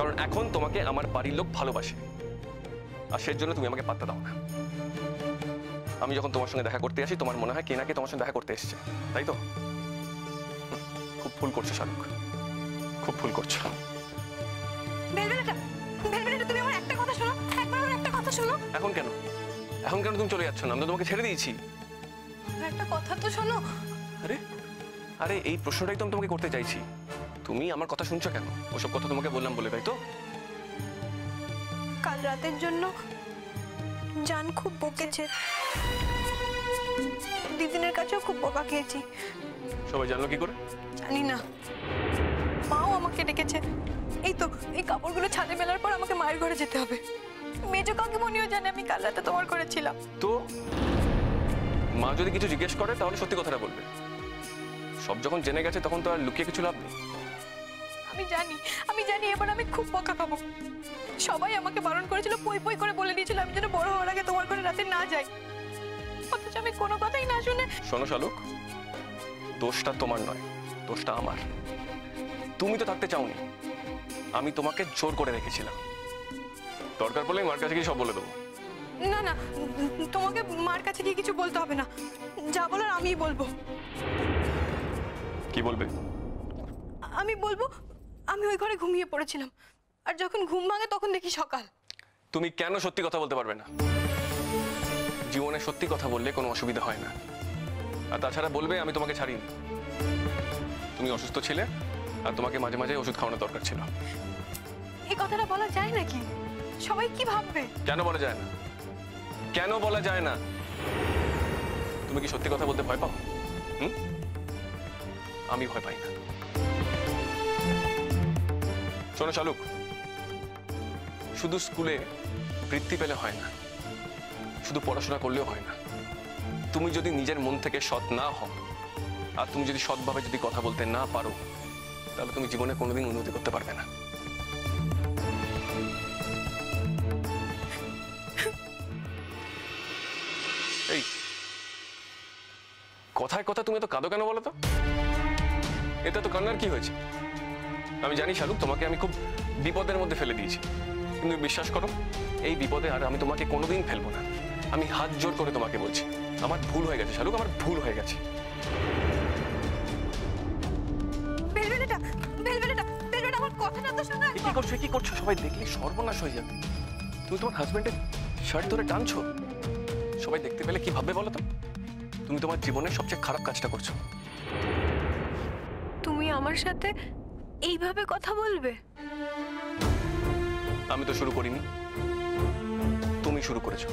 কারণ এখন তোমাকে আমার বাড়ির লোক ভালোবাসে, আর সেই জন্য তুমি আমাকে পাত্তা দাও না। আমি যখন তোমার সঙ্গে দেখা করতে আসি তোমার মনে হয় কে না কে তোমার সঙ্গে দেখা করতে এসছে, তাই তো? খুব ভুল করছো শাহরুখ, খুব ভুল করছো। তুমি আমার একটা কথা শোনো, একবার আমার একটা কথা শোনো। এখন কেন তুমি চলে যাচ্ছ না? আমি তো তোমাকে ছেড়ে দিয়েছি। একটা কথা তো শোনো। আরে আরে এই প্রশ্নটাই তো আমি তোমাকে করতে চাইছি, তুমি আমার কথা শুনছো কেন? ওসব কথা তোমাকে বললাম বলে, তাই তো? কাল রাতের জন্য জান খুব বকেছে, দিদিনের কাছেও খুব বকা খেয়েছি। সবাই জানলো কি করে? জানি না, মাও আমাকে ডেকেছে। এই তো এই কাপড়গুলো ছাদে মেলার পর আমাকে মায়ের ঘরে যেতে হবে। মেজো কাকিমণিও জানে আমি কাল রাতে তোমার ঘরে ছিলাম। তো মা যদি কিছু জিজ্ঞেস করে তাহলে সত্যি কথাটা বলবে। সব যখন জেনে গেছে তখন তো আর লুকিয়ে কিছু লাভ নেই। আমি জানি এবার আমি খুব বকা খাবো। সবাই আমাকে বারণ করেছিল, পই পই করে বলে দিয়েছিল আমি যেন বড় হওয়ার আগে তোমার ঘরে রাতে না যাই, অথচ আমি কোনো কথাই না শুনে। শোনো শালুক, দোষটা তোমার নয়, দোষটা আমার। তুমি তো থাকতে চাওনি, আমি তোমাকে জোর করে রেখেছিলাম। দরকার পড়লে মার কাছে গিয়ে সব বলে দেবো। না না, তোমাকে মার কাছে গিয়ে কিছু বলতে হবে না, যা বলার আমিই বলবো। কি বলবে? আমি বলবো আমি ওই ঘরে ঘুমিয়ে পড়েছিলাম, আর যখন ঘুম ভাঙে তখন দেখি সকাল। তুমি কেন সত্যি কথা বলতে পারবে না? জীবনে সত্যি কথা বললে কোনো অসুবিধা হয় না। আর তাছাড়া বলবে আমি তোমাকে ছাড়িনি। তুমি অসুস্থ ছিলে আর তোমাকে মাঝে মাঝে ওষুধ খাওয়ানোর দরকার ছিল। এই কথাটা বলা যায় নাকি? সবাই কি ভাববে? কেন বলা যায় না? কেন বলা যায় না? তুমি কি সত্যি কথা বলতে ভয় পাও? আমি ভয় পাই না। শোনো শালুক, শুধু স্কুলে বৃত্তি পেলে হয় না, শুধু পড়াশোনা করলেও হয় না। তুমি যদি নিজের মন থেকে সৎ না হও, আর তুমি যদি সৎভাবে যদি কথা বলতে না পারো, তাহলে তুমি জীবনে কোনোদিন উন্নতি করতে পারবে না। এই কথায় কথা তুমি তো কাঁদো কেন বলো তো? এটা তো কান্নার কি হয়েছে? আমি জানি শালুক, তোমাকে আমি খুব বিপদের মধ্যে ফেলে দিয়েছি, কিন্তু বিশ্বাস করো এই বিপদে আর আমি তোমাকে কোনোদিন ফেলবো না। আমি হাত জোর করে তোমাকে বলছি, আমার ভুল হয়ে গেছে শালুক, আমার ভুল হয়ে গেছে। আমার কথাটা তো শোনো। কি করছো? সবাই দেখলে সর্বনাশ হয়ে যাবে। তুমি তোমার হাজবেন্ডের শার্ট ধরে টানছো, সবাই দেখতে পেলে কি ভাববে বলো তো? তুমি তোমার জীবনের সবচেয়ে খারাপ কাজটা করছো। তুমি আমার সাথে এইভাবে কথা বলবে? আমি তো শুরু করিনি, তুমি শুরু করেছো।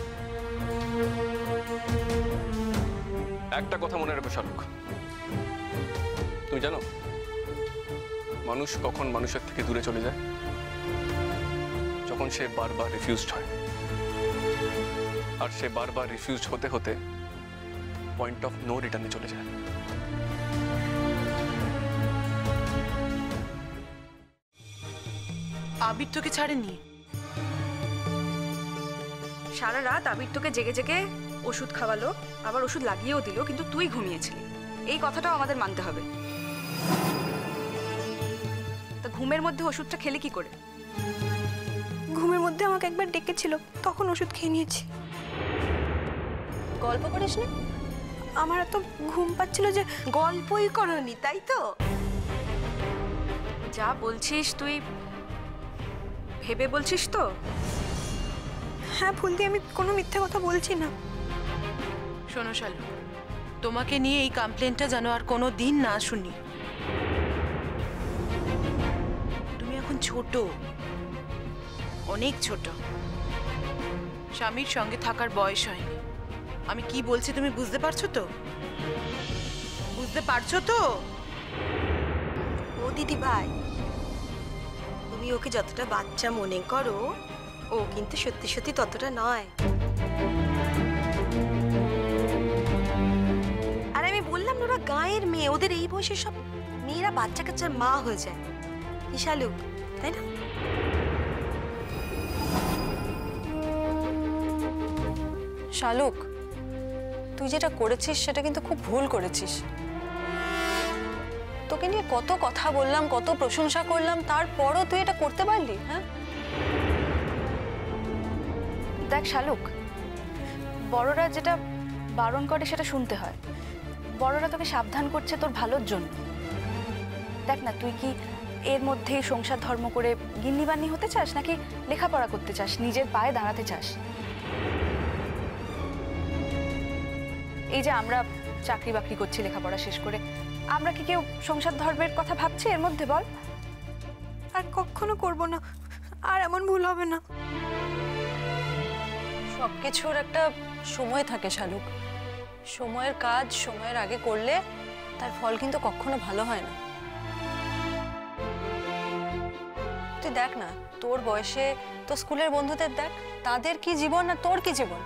একটা কথা মনে রাখো শালুক, তুমি জানো মানুষ কখন মানুষের থেকে দূরে চলে যায়? যখন সে বারবার রিফিউজড হয়, আর সে বারবার রিফিউজড হতে হতে পয়েন্ট অফ নো রিটার্নে চলে যায়। আবির তোকে ছাড়েনি? সারা রাত আবির তোকে জেগে জেগে ওষুধ খাওয়ালো, আবার ওষুধ লাগিয়েও দিল, কিন্তু তুই ঘুমিয়েছিলি। এই কথাটাও আমাদের মানতে হবে। তা ঘুমের মধ্যে ওষুধটা খেলে কি করে? ঘুমের মধ্যে আমাকে একবার ডেকেছিল, তখন ওষুধ খেয়ে নিয়েছি। গল্প করিস না? আমার এত ঘুম পাচ্ছিল যে। গল্পই করনি, তাই তো? যা বলছিস তুই ভেবে বলছিস তো? হ্যাঁ ফুলদি, আমি কোনো মিথ্যে কথা বলছি না। শোনো শালু, তোমাকে নিয়ে এই কমপ্লেনটা যেন আর কোনো দিন না শুনি। তুমি এখন ছোট, অনেক ছোট, স্বামীর সঙ্গে থাকার বয়স হয়নি। আমি কি বলছি তুমি বুঝতে পারছো তো? বুঝতে পারছো তো? ও দিদি ভাই, তুমি ওকে যতটা বাচ্চা মনে করো, ও কিন্তু সত্যি সত্যি ততটা নয়। আর আমি বললাম না, ওরা গায়ের মেয়ে, ওদের এই বয়সে সব মেয়েরা বাচ্চা কাচ্চার মা হয়ে যায়। কি শালুক, তাই না? শালুক, তুই যেটা করেছিস সেটা কিন্তু খুব ভুল করেছিস। তোকে নিয়ে কত কথা বললাম, কত প্রশংসা করলাম, তারপরও তুই এটা করতে পারলি? হ্যাঁ, দেখ শালুক, বড়রা যেটা বারণ করে সেটা শুনতে হয়। বড়রা তোকে সাবধান করছে তোর ভালোর জন্য। দেখ না, তুই কি এর মধ্যেই সংসার ধর্ম করে গিন্নিবান্নি হতে চাস, নাকি লেখাপড়া করতে চাস, নিজের পায়ে দাঁড়াতে চাস? এই যে আমরা চাকরি বাকরি করছি লেখাপড়া শেষ করে, আমরা কি কেউ সংসার ধর্মের কথা ভাবছি এর মধ্যে, বল? আর কখনো করব না, আর এমন ভুল হবে না। সব কিছুর একটা সময় থাকে শালুক। সময়ের কাজ সময়ের আগে করলে তার ফল কিন্তু কখনো ভালো হয় না। তুই দেখ না, তোর বয়সে তো স্কুলের বন্ধুদের দেখ, তাদের কি জীবন আর তোর কি জীবন।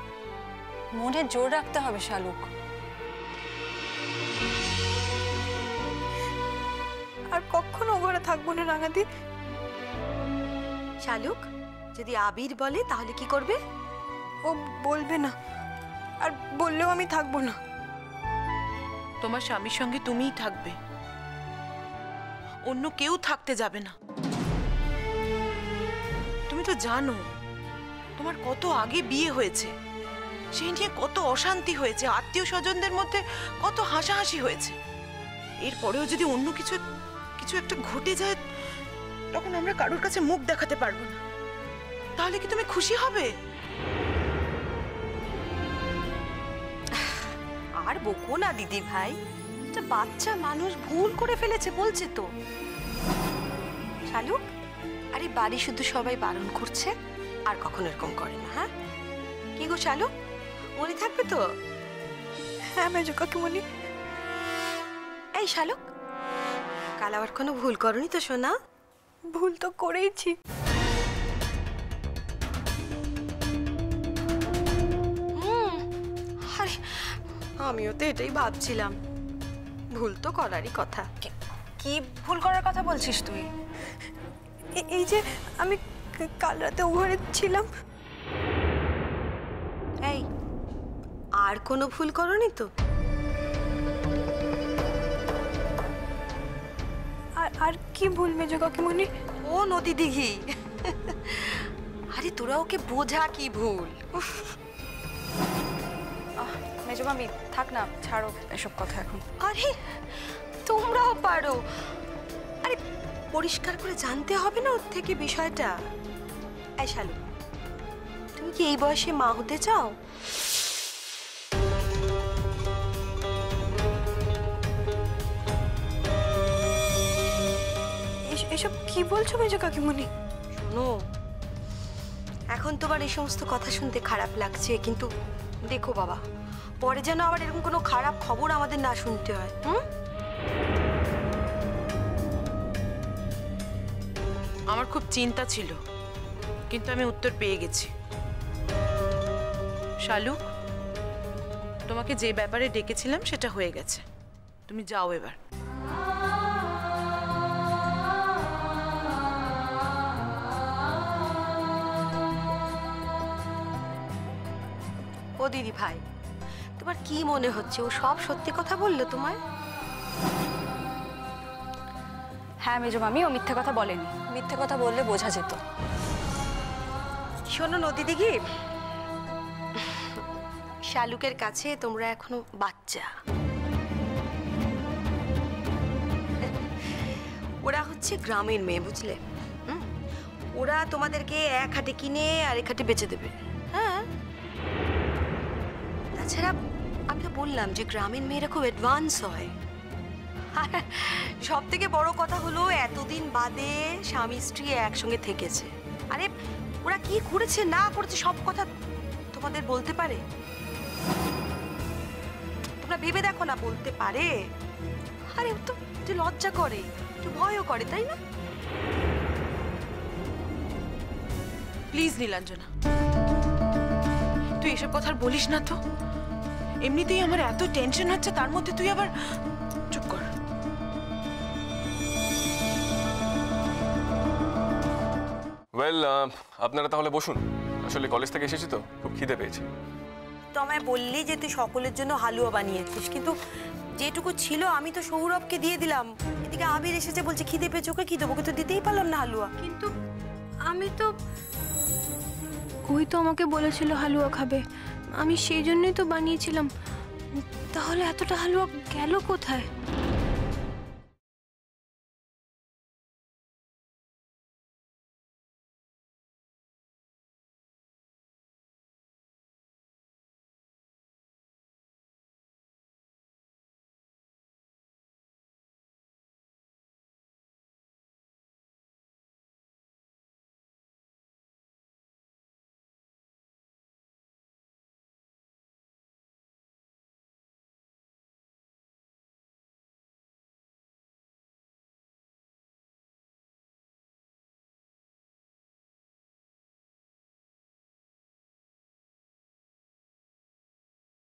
মনে জোর রাখতে হবে শালুক। আর কখনো ও ঘরে থাকবো না রাঙাদি। শালুক, যদি আবির বলে তাহলে কি করবে? ও বলবে না, আর বললেও আমি থাকবো না। তোমার স্বামীর সঙ্গে তুমিই থাকবে, অন্য কেউ থাকতে যাবে না। তুমি তো জানো তোমার কত আগে বিয়ে হয়েছে, সেই নিয়ে কত অশান্তি হয়েছে, আত্মীয় স্বজনদের মধ্যে কত হাসাহাসি হয়েছে। এরপরেও যদি অন্য কিছু একটা ঘটে যায়, তখন আমরা কারোর কাছে মুখ দেখাতে পারবো না। তাহলে কি তুমি খুশি হবে? আর বকো না দিদি ভাই, একটা বাচ্চা মানুষ ভুল করে ফেলেছে বলছে তো। শালুক, আরে বাড়ি শুধু সবাই বারণ করছে, আর কখনো এরকম করে না। হ্যাঁ কি গো শালুক, মনে থাকবে তো? হ্যাঁ মেজো কাকিমণি। এই শালুক, কাল আবার কোনো ভুল করনি তো সোনা? ভুল তো করেইছি। আরে আমিও তো এটাই ভাবছিলাম, ভুল তো করারই কথা। কি ভুল করার কথা বলছিস তুই? এই যে আমি কাল রাতে ও ঘরে ছিলাম। এই, আর কোনো ভুল করনি তো? আর কি ভুল মেজো কাকিমণি? ও নদী দিঘি, আরে তোরা ওকে বোঝা কি ভুল। উফ, মেজো মামি থাক না, ছাড়ো এসব কথা এখন। আরে তোমরাও পারো, আরে পরিষ্কার করে জানতে হবে না ওর থেকে বিষয়টা। এই শালু, তুমি কি এই বয়সে মা হতে চাও? এসব কি বলছো মেজো কাকিমণি? শোনো, এখন তোমার এই সমস্ত কথা শুনতে খারাপ লাগছে, কিন্তু দেখো বাবা, পরে যেন আবার এরকম কোনো খারাপ খবর আমাদের না শুনতে হয়। আমার খুব চিন্তা ছিল, কিন্তু আমি উত্তর পেয়ে গেছি। শালুক, তোমাকে যে ব্যাপারে ডেকেছিলাম সেটা হয়ে গেছে, তুমি যাও এবার। ও দিদি ভাই, তোমার কি মনে হচ্ছে ও সব সত্যি কথা বললো তোমায়? হ্যাঁ মেজো মামি, ও মিথ্যে কথা বলেনি। মিথ্যে কথা বললে বোঝা যেত। শোনো নদী দিঘি, শালুকের কাছে তোমরা এখনো বাচ্চা। ওরা হচ্ছে গ্রামের মেয়ে, বুঝলে? ওরা তোমাদেরকে এক হাটে কিনে আর এক হাটে বেচে দেবে। হ্যাঁ, তাছাড়া আমি তো বললাম যে গ্রামের মেয়েরা খুব অ্যাডভান্স হয়। সব থেকে বড় কথা হলো এতদিন বাদে স্বামী স্ত্রী একসঙ্গে থেকেছে। আরে ওরা কি করেছে না করেছে সব কথা তোমাদের বলতে পারে? তোমরা ভেবে দেখো না, বলতে পারে? আরে ও তো একটু লজ্জা করে, একটু ভয়ও করে, তাই না? প্লিজ নীলাঞ্জনা, তুই এসব কথা আর বলিস না তো। এমনিতেই আমার এত টেনশন হচ্ছে, তার মধ্যে তুই আবার চুপ কর। ওয়েল, আপনারা তাহলে বসুন। আসলে কলেজ থেকে এসেছি তো, খুব খিদে পেয়েছে। তো আমায় বললি যে তুই সকলের জন্য হালুয়া বানিয়েছিস, কিন্তু যেটুকু ছিল আমি তো সৌরভকে দিয়ে দিলাম। এদিকে আবির এসেছে বলছে খিদে পেয়েছে, ওকে কি দেবো? ওকে তো দিতেই পারলাম না হালুয়া। কিন্তু আমি তো, ওই তো আমাকে বলেছিল হালুয়া খাবে, আমি সেই জন্যই তো বানিয়েছিলাম। তাহলে এতটা হালুয়া গেল কোথায়?